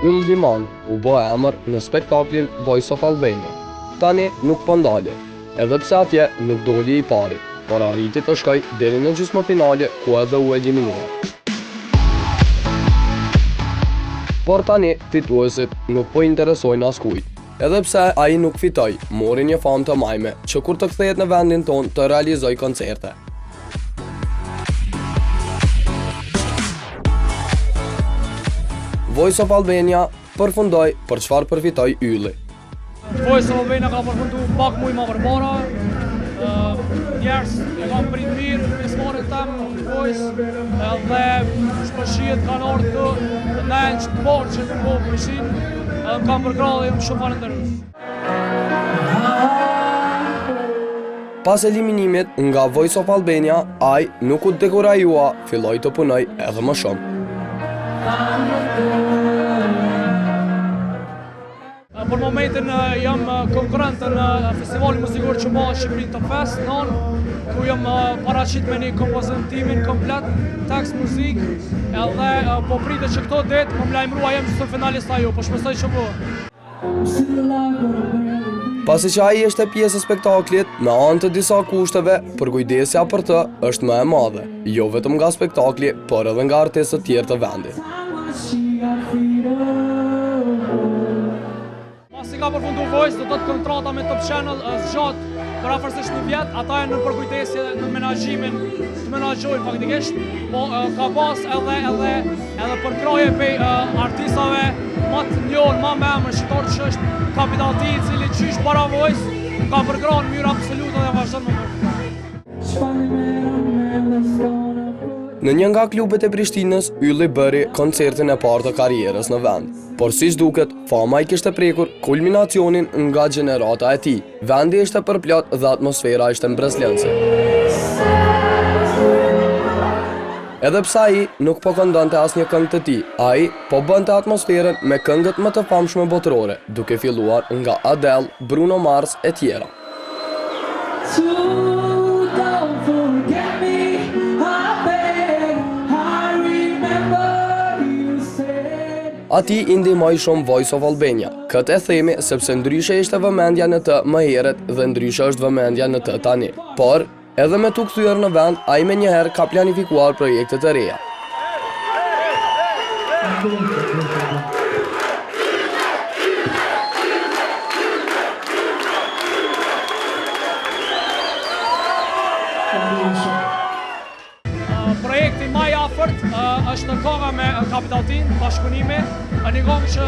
Yll Liman u bë emër në spektaklin Voice of Albania. Tani nuk po ndale, edhe pse atje nuk doli i pari, por arriti të shkoj deri në gjysmëfinale ku edhe u eliminua. Por tani fituesit nuk po interesojnë askujt. Edhe pse ai nuk fitoi, mori një famë të majme që kur të kthehet në vendin ton të realizoj koncerte. Voice of Albania përfundoi për çfarë përfitoi Ylli. Voice of Albania ka përfundu pak muj ma përpara. Njerës e kam prit mirë, pjesëmarrjen tem në Voice, edhe shpëshqiet kanë ardhur të nënç të parë që të po prishin, edhe më kam përkrahur dhe jam shumë falënderues. Pas eliminimit nga Voice of Albania, ai nuk u dekurajua, filloi të punoj edhe më shumë. Për momentin jam konkurrent në festivalin muzikor që bëhet Shqipëri Top Fest, ku jam paraqit me një kompozitimin komplet, tekst, muzik, edhe po pritet që këto ditë më lajmërua jam si finalista jo, po shpresoj që bëhet. Pasi që ai është pjesë e spektaklit, me anë të disa kushteve, përkujdesja për të është më e madhe, jo vetëm nga spektakli, por edhe nga artistët tjerë të vendit. Pasi ka përfundu Voice, do të kontrata me Top Channel zgjat për afërsisht një vjet, ata janë në përkujdesje në menaxhimin, të menaxhojnë faktikisht, po ka pas edhe përkraje prej artistave më të njohur, më me emër shqiptar që është Kapital T, i cili qysh para Voice ka përkrahur në mënyrë absolute dhe vazhdon më përkrah. Në një nga klubet e Prishtinës, Ylli bëri koncertin e parë të karrierës në vend. Por siç duket, fama i kishte prekur kulminacionin nga gjenerata e tij. Vendi ishte përplot dhe atmosfera ishte mbretërense. Edhe pse ai nuk po këndonte asnjë këngë të tij, ai po bënte atmosferën me këngët më të famshme botërore, duke filluar nga Adele, Bruno Mars e tjera. Ati i ndihmoi shumë Voice of Albania. Këtë e themi sepse ndryshe ishte vëmendja në të më herët dhe ndryshe është vëmendja në të tani. Por, edhe me tu kthyer në vend, ai menjëherë ka planifikuar projekte të reja. Projekti më i afërt është në koha me Kapital T, bashkëpunimi, një kohë që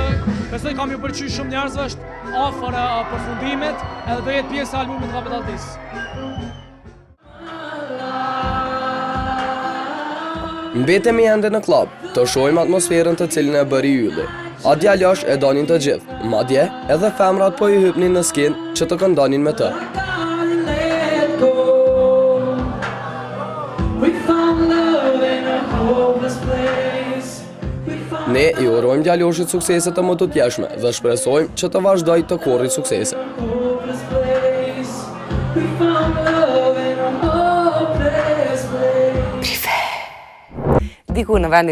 besoj kam ju pëlqyer shumë njerëzve, është afër përfundimit edhe do jetë pjesë e albumit Kapital T-s. Mbetemi ende në klub, të shohim atmosferën të cilën e bëri Ylli. A djalosh e donin të gjithë, madje edhe femrat po i hypnin në skinë që të këndonin me të. Ne i urojmë djaloshit suksese të më të tjeshme dhe shpresojmë që të vazhdoj të korri suksese. Diku në vendin